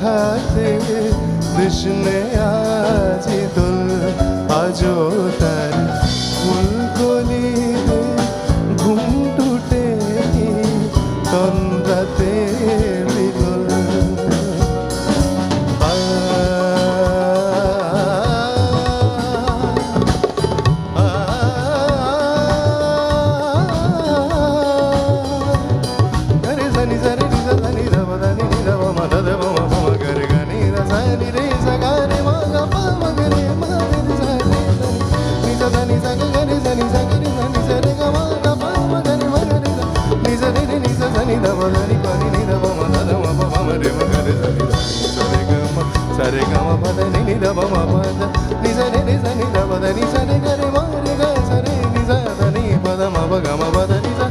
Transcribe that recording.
দেখাতে কৃষ্ণে আজি দোল আজো তার ফুলকলিতে ঘুম টুটে তন্দ্রাতে বিলোল సరే గమ పద ని ద బమ పద